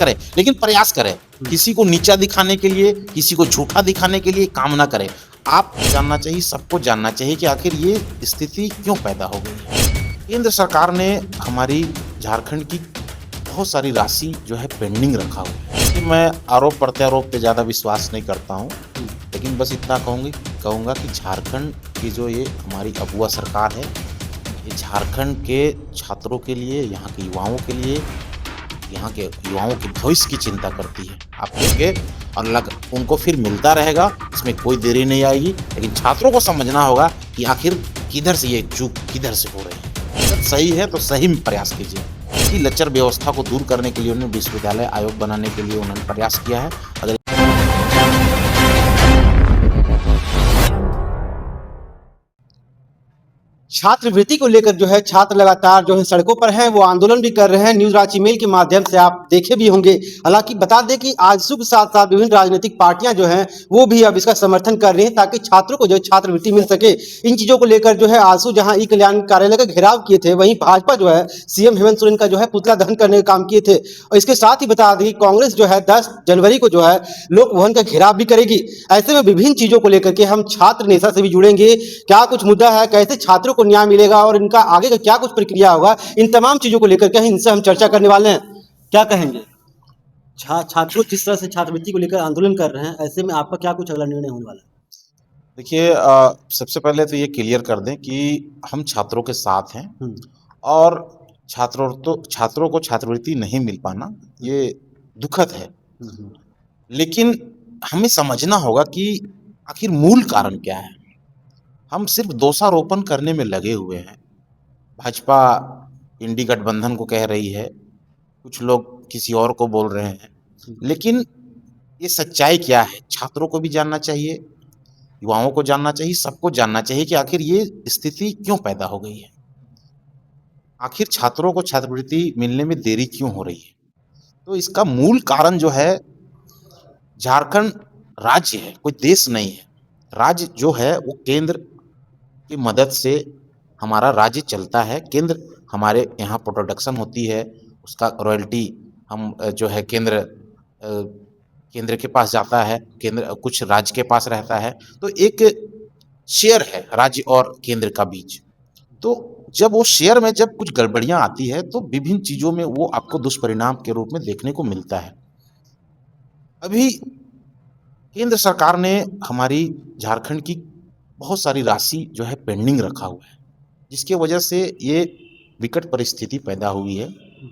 करें, लेकिन प्रयास करें। किसी को नीचा दिखाने के लिए, किसी को झूठा दिखाने के लिए काम ना करें। आप जानना चाहिए, सबको जानना चाहिए कि आखिर ये स्थिति क्यों पैदा हो गई है। केंद्र सरकार ने हमारी झारखंड की बहुत सारी राशि जो है पेंडिंग रखा हुआ है। कि मैं आरोप प्रत्यारोप पे ज़्यादा विश्वास नहीं करता हूँ, लेकिन बस इतना कहूँगा कि झारखंड की जो ये हमारी अगुआ सरकार है, ये झारखंड के छात्रों के लिए, यहाँ के युवाओं के लिए, यहाँ के युवाओं के भविष्य की चिंता करती है। आप देखेंगे और उनको फिर मिलता रहेगा, इसमें कोई देरी नहीं आएगी। लेकिन छात्रों को समझना होगा कि आखिर किधर से ये चूक किधर से हो रही है। अगर सही है तो सही में प्रयास कीजिए। इसकी लचर व्यवस्था को दूर करने के लिए उन्होंने विश्वविद्यालय आयोग बनाने के लिए उन्होंने प्रयास किया है। अगर छात्रवृत्ति को लेकर जो है छात्र लगातार जो है सड़कों पर हैं, वो आंदोलन भी कर रहे हैं। न्यूज रांची मेल के माध्यम से आप देखे भी होंगे। हालांकि बता दें कि आजसू के साथ साथ विभिन्न राजनीतिक पार्टियां जो हैं वो भी अब इसका समर्थन कर रही हैं ताकि छात्रों को जो है छात्रवृत्ति मिल सके। इन चीजों को लेकर जो है आजसू जहां ई कल्याण कार्यालय का घेराव किए थे, वहीं भाजपा जो है सीएम हेमंत सोरेन का जो है पुतला दहन करने का काम किए थे। और इसके साथ ही बता दें कि कांग्रेस जो है 10 जनवरी को जो है लोक भवन का घेराव भी करेगी। ऐसे में विभिन्न चीजों को लेकर के हम छात्र नेता से भी जुड़ेंगे। क्या कुछ मुद्दा है, कैसे छात्रों को न्याय मिलेगा और इनका आगे का क्या कुछ प्रक्रिया होगा, इन तमाम चीजों को लेकर के इनसे हम चर्चा करने वाले हैं। क्या कहेंगे? छात्रों जिस तरह से छात्रवृत्ति को लेकर आंदोलन कर रहे हैं, ऐसे में आपका क्या कुछ अगला निर्णय होने वाला है? देखिए, सबसे पहले तो ये क्लियर कर दें कि हम छात्रों के साथ हैं और छात्रों को छात्रवृत्ति नहीं मिल पाना ये दुखद है। लेकिन हमें समझना होगा कि आखिर मूल कारण क्या है। हम सिर्फ दोषारोपण करने में लगे हुए हैं। भाजपा इंडी गठबंधन को कह रही है, कुछ लोग किसी और को बोल रहे हैं, लेकिन ये सच्चाई क्या है छात्रों को भी जानना चाहिए, युवाओं को जानना चाहिए, सबको जानना चाहिए कि आखिर ये स्थिति क्यों पैदा हो गई है। आखिर छात्रों को छात्रवृत्ति मिलने में देरी क्यों हो रही है। तो इसका मूल कारण जो है, झारखंड राज्य है, कोई देश नहीं है। राज्य जो है वो केंद्र की मदद से हमारा राज्य चलता है। केंद्र हमारे यहाँ प्रोडक्शन होती है, उसका रॉयल्टी हम जो है केंद्र के पास जाता है, केंद्र कुछ राज्य के पास रहता है। तो एक शेयर है राज्य और केंद्र का बीच। तो जब वो शेयर में जब कुछ गड़बड़ियां आती है तो विभिन्न चीजों में वो आपको दुष्परिणाम के रूप में देखने को मिलता है। अभी केंद्र सरकार ने हमारी झारखंड की बहुत सारी राशि जो है पेंडिंग रखा हुआ है, जिसकी वजह से ये विकट परिस्थिति पैदा हुई है।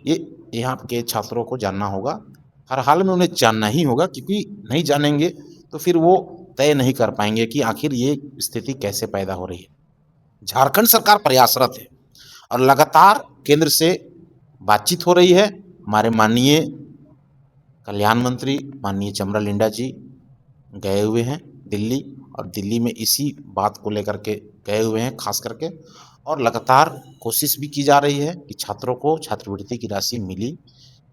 ये यहाँ के छात्रों को जानना होगा, हर हाल में उन्हें जानना ही होगा, क्योंकि नहीं जानेंगे तो फिर वो तय नहीं कर पाएंगे कि आखिर ये स्थिति कैसे पैदा हो रही है। झारखंड सरकार प्रयासरत है और लगातार केंद्र से बातचीत हो रही है। हमारे माननीय कल्याण मंत्री माननीय चमरा लिंडा जी गए हुए हैं दिल्ली, और दिल्ली में इसी बात को लेकर के गए हुए हैं खास करके, और लगातार कोशिश भी की जा रही है कि छात्रों को छात्रवृत्ति की राशि मिली,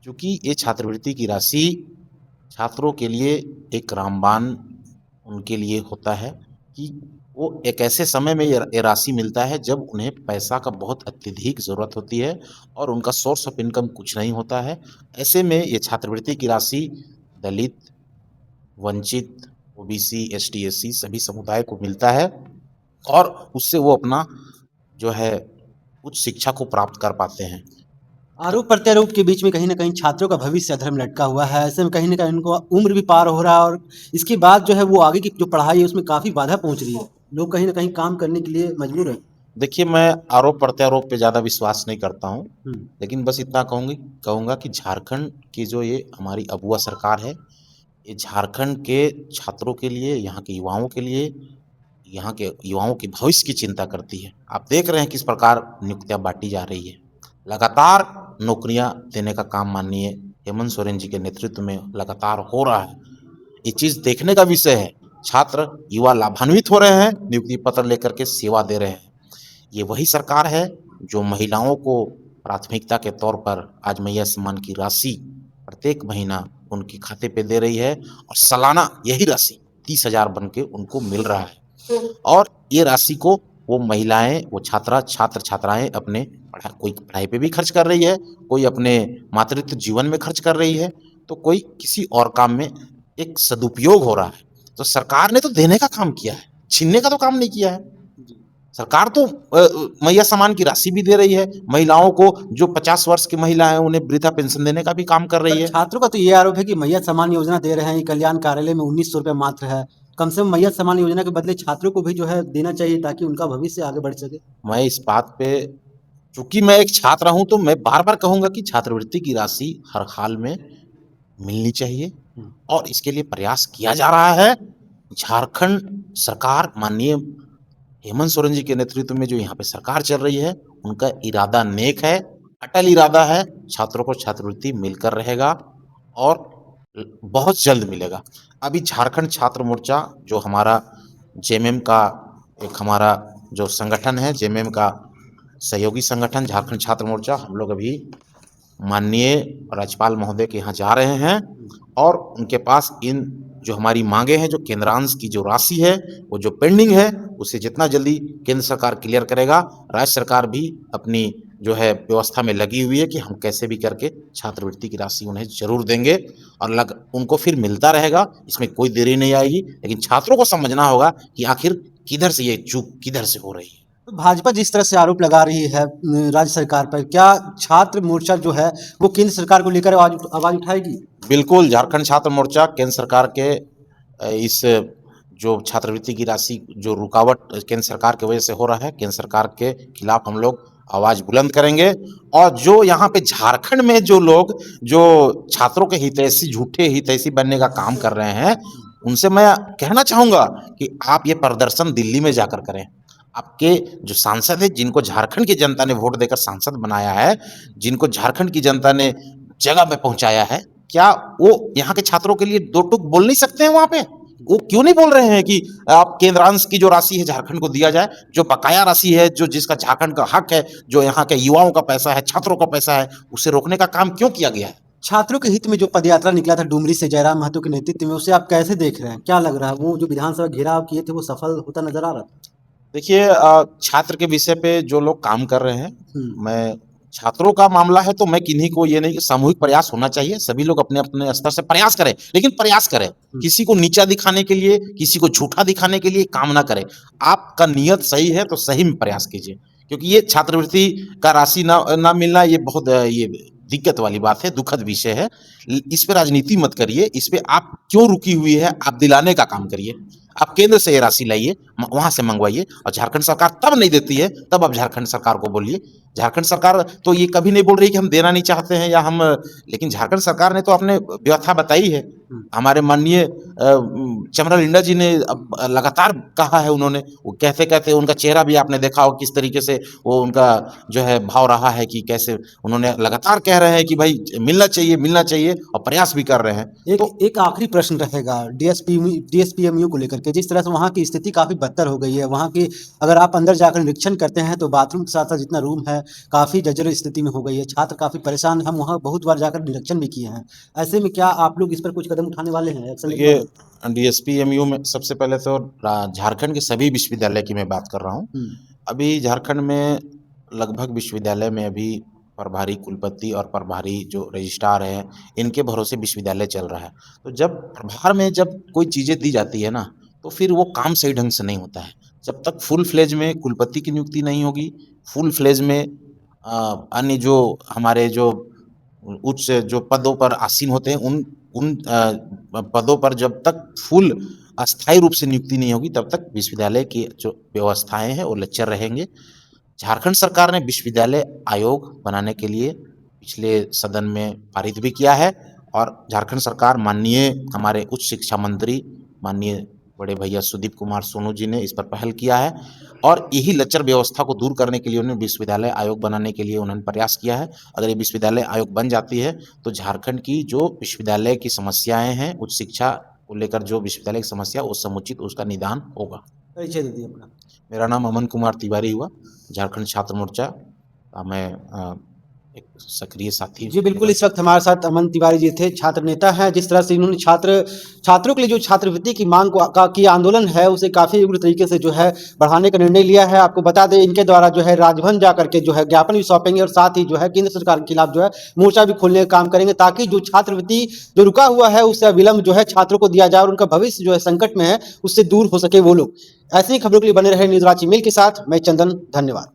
क्योंकि ये छात्रवृत्ति की राशि छात्रों के लिए एक रामबाण उनके लिए होता है कि वो एक ऐसे समय में ये राशि मिलता है जब उन्हें पैसा का बहुत अत्यधिक ज़रूरत होती है और उनका सोर्स ऑफ इनकम कुछ नहीं होता है। ऐसे में ये छात्रवृत्ति की राशि दलित, वंचित, ओबीसी, एसटी, एससी सभी समुदाय को मिलता है और उससे वो अपना जो है उच्च शिक्षा को प्राप्त कर पाते हैं। आरोप प्रत्यारोप के बीच में कहीं ना कहीं छात्रों का भविष्य अधर लटका हुआ है। ऐसे में कहीं ना कहीं उनको उम्र भी पार हो रहा है और इसके बाद जो है वो आगे की जो पढ़ाई है उसमें काफ़ी बाधा पहुंच रही है। लोग कहीं ना कहीं काम करने के लिए मजबूर हैं। देखिए, मैं आरोप प्रत्यारोप पे ज़्यादा विश्वास नहीं करता हूँ, लेकिन बस इतना कहूँगा कि झारखंड की जो ये हमारी अगुआ सरकार है, ये झारखंड के छात्रों के लिए, यहाँ के युवाओं के लिए, यहाँ के युवाओं के भविष्य की चिंता करती है। आप देख रहे हैं किस प्रकार नियुक्तियां बांटी जा रही है। लगातार नौकरियां देने का काम माननीय हेमंत सोरेन जी के नेतृत्व में लगातार हो रहा है। ये चीज़ देखने का विषय है। छात्र युवा लाभान्वित हो रहे हैं, नियुक्ति पत्र लेकर के सेवा दे रहे हैं। ये वही सरकार है जो महिलाओं को प्राथमिकता के तौर पर आज मैया सम्मान की राशि प्रत्येक महीना उनके खाते पे दे रही है, और सालाना यही राशि 30,000 बन के उनको मिल रहा है। और ये राशि को वो महिलाएं, वो छात्र छात्राएं अपने कोई पढ़ाई पे भी खर्च कर रही है, कोई अपने मातृत्व जीवन में खर्च कर रही है, तो कोई किसी और काम में एक सदुपयोग हो रहा है। तो सरकार ने तो देने का काम किया है, छीनने का तो काम नहीं किया है। सरकार तो मैया सम्मान की राशि भी दे रही है, महिलाओं को जो 50 वर्ष की महिला है उन्हें वृद्धा पेंशन देने का भी काम कर रही पर है। छात्रों का तो ये आरोप है कि मैया सम्मान योजना दे रहे हैं, ये कल्याण कार्यालय में 1900 रुपये मात्र है। कम से कम मैया सम्मान योजना के बदले छात्रों को भी जो है देना चाहिए ताकि उनका भविष्य आगे बढ़ सके। मैं इस बात पे, चूंकि मैं एक छात्र हूं, तो मैं बार बार कहूंगा कि छात्रवृत्ति की राशि हर हाल में मिलनी चाहिए और इसके लिए प्रयास किया जा रहा है। झारखंड सरकार, माननीय हेमंत सोरेन जी के नेतृत्व में जो यहाँ पे सरकार चल रही है, उनका इरादा नेक है, अटल इरादा है। छात्रों को छात्रवृत्ति मिलकर रहेगा और बहुत जल्द मिलेगा। अभी झारखंड छात्र मोर्चा जो हमारा जेएमएम का एक हमारा जो संगठन है, जेएमएम का सहयोगी संगठन झारखंड छात्र मोर्चा, हम लोग अभी माननीय राज्यपाल महोदय के यहाँ जा रहे हैं और उनके पास इन जो हमारी मांगे हैं, जो केंद्रांश की जो राशि है, वो जो पेंडिंग है, उसे जितना जल्दी केंद्र सरकार क्लियर करेगा। राज्य सरकार भी अपनी जो है व्यवस्था में लगी हुई है कि हम कैसे भी करके छात्रवृत्ति की राशि उन्हें जरूर देंगे और उनको फिर मिलता रहेगा, इसमें कोई देरी नहीं आएगी। लेकिन छात्रों को समझना होगा कि आखिर किधर से ये चूक किधर से हो रही है। तो भाजपा जिस तरह से आरोप लगा रही है राज्य सरकार पर, क्या छात्र मोर्चा जो है वो केंद्र सरकार को लेकर आवाज उठाएगी? बिल्कुल, झारखंड छात्र मोर्चा केंद्र सरकार के इस जो छात्रवृत्ति की राशि जो रुकावट केंद्र सरकार की वजह से हो रहा है, केंद्र सरकार के खिलाफ हम लोग आवाज बुलंद करेंगे। और जो यहाँ पे झारखंड में जो लोग जो छात्रों के हितैषी, झूठे हितैषी बनने का काम कर रहे हैं, उनसे मैं कहना चाहूंगा कि आप ये प्रदर्शन दिल्ली में जाकर करें। आपके जो सांसद है, जिनको झारखंड की जनता ने वोट देकर सांसद बनाया है, जिनको झारखंड की जनता ने जगह पे पहुंचाया है, क्या वो यहाँ के छात्रों के लिए दो टूक बोल नहीं सकते हैं? वहां पे वो क्यों नहीं बोल रहे हैं कि आप केंद्रांश की जो राशि है झारखंड को दिया जाए, जो बकाया राशि है, जो जिसका झारखंड का हक है, जो यहाँ के युवाओं का पैसा है, छात्रों का पैसा है, उसे रोकने का काम क्यों किया गया है? छात्रों के हित में जो पदयात्रा निकला था डुमरी से जयराम महतो के नेतृत्व में, उसे आप कैसे देख रहे हैं? क्या लग रहा है वो जो विधानसभा घेराव किए थे वो सफल होता नजर आ रहा था? देखिए, छात्र के विषय पे जो लोग काम कर रहे हैं, मैं छात्रों का मामला है तो मैं किन्हीं को ये नहीं कि सामूहिक प्रयास होना चाहिए, सभी लोग अपने अपने स्तर से प्रयास करें, लेकिन प्रयास करें, किसी को नीचा दिखाने के लिए, किसी को झूठा दिखाने के लिए काम ना करें। आपका नियत सही है तो सही में प्रयास कीजिए, क्योंकि ये छात्रवृत्ति का राशि ना मिलना ये बहुत ये दिक्कत वाली बात है, दुखद विषय है। इस पे राजनीति मत करिए, इस पे आप क्यों रुकी हुई है आप दिलाने का काम करिए। आप केंद्र से ये राशि लाइए, वहां से मंगवाइए, और झारखंड सरकार तब नहीं देती है तब आप झारखंड सरकार को बोलिए। झारखंड सरकार तो ये कभी नहीं बोल रही कि हम देना नहीं चाहते हैं या हम, लेकिन झारखंड सरकार ने तो अपने व्यवस्था बताई है। हमारे माननीय चमरा लिंडा जी ने अब लगातार कहा है, उन्होंने वो कहते कहते उनका चेहरा भी आपने देखा हो किस तरीके से वो उनका जो है भाव रहा है, कि कैसे उन्होंने लगातार कह रहे हैं कि भाई मिलना चाहिए और प्रयास भी कर रहे हैं। एक आखिरी प्रश्न रहेगा डीएसपीएमयू को लेकर के, जिस तरह से वहाँ की स्थिति काफी बदतर हो गई है, वहाँ की अगर आप अंदर जाकर निरीक्षण करते हैं तो बाथरूम के साथ साथ जितना रूम है काफी जर्जर स्थिति में हो गई है, छात्र काफी परेशान, हम वहाँ बहुत बार जाकर निरीक्षण भी किए हैं। ऐसे में क्या आप लोग इस पर कुछ कदम उठाने वाले हैं? ये डीएसपीएमयू में सबसे पहले तो झारखंड के सभी विश्वविद्यालय की मैं बात कर रहा हूँ। अभी झारखंड में लगभग विश्वविद्यालय में अभी प्रभारी कुलपति और प्रभारी जो रजिस्ट्रार हैं, इनके भरोसे विश्वविद्यालय चल रहा है। तो जब प्रभार में जब कोई चीज़ें दी जाती है ना, तो फिर वो काम सही ढंग से नहीं होता है। जब तक फुल फ्लेज में कुलपति की नियुक्ति नहीं होगी, फुल फ्लेज में अन्य जो हमारे जो उच्च जो पदों पर आसीन होते हैं, उन पदों पर जब तक फुल अस्थायी रूप से नियुक्ति नहीं होगी, तब तक विश्वविद्यालय की जो व्यवस्थाएं हैं वो लचर रहेंगे। झारखंड सरकार ने विश्वविद्यालय आयोग बनाने के लिए पिछले सदन में पारित भी किया है, और झारखंड सरकार माननीय हमारे उच्च शिक्षा मंत्री माननीय बड़े भैया सुदीप कुमार सोनू जी ने इस पर पहल किया है, और यही लचर व्यवस्था को दूर करने के लिए उन्होंने विश्वविद्यालय आयोग बनाने के लिए उन्होंने प्रयास किया है। अगर ये विश्वविद्यालय आयोग बन जाती है तो झारखंड की जो विश्वविद्यालय की समस्याएं हैं, उच्च शिक्षा को लेकर जो विश्वविद्यालय की समस्या, वो समुचित उसका निदान होगा। परिचय दे दीजिए अपना। मेरा नाम अमन कुमार तिवारी हुआ, झारखंड छात्र मोर्चा मैं एक सक्रिय साथी। जी बिल्कुल, इस वक्त हमारे साथ अमन तिवारी जी थे, छात्र नेता हैं। जिस तरह से इन्होंने छात्रों के लिए जो छात्रवृत्ति की मांग की आंदोलन है, उसे काफ़ी उग्र तरीके से जो है बढ़ाने का निर्णय लिया है। आपको बता दें, इनके द्वारा जो है राजभवन जा करके जो है ज्ञापन भी सौंपेंगे और साथ ही जो है केंद्र सरकार के खिलाफ जो है मोर्चा भी खोलने का काम करेंगे, ताकि जो छात्रवृत्ति जो रुका हुआ है उससे अविलंब जो है छात्रों को दिया जाए और उनका भविष्य जो है संकट में है उससे दूर हो सके वो लोग। ऐसी ही खबरों के लिए बने रहे न्यूज़ रांची मेल के साथ। मैं चंदन, धन्यवाद।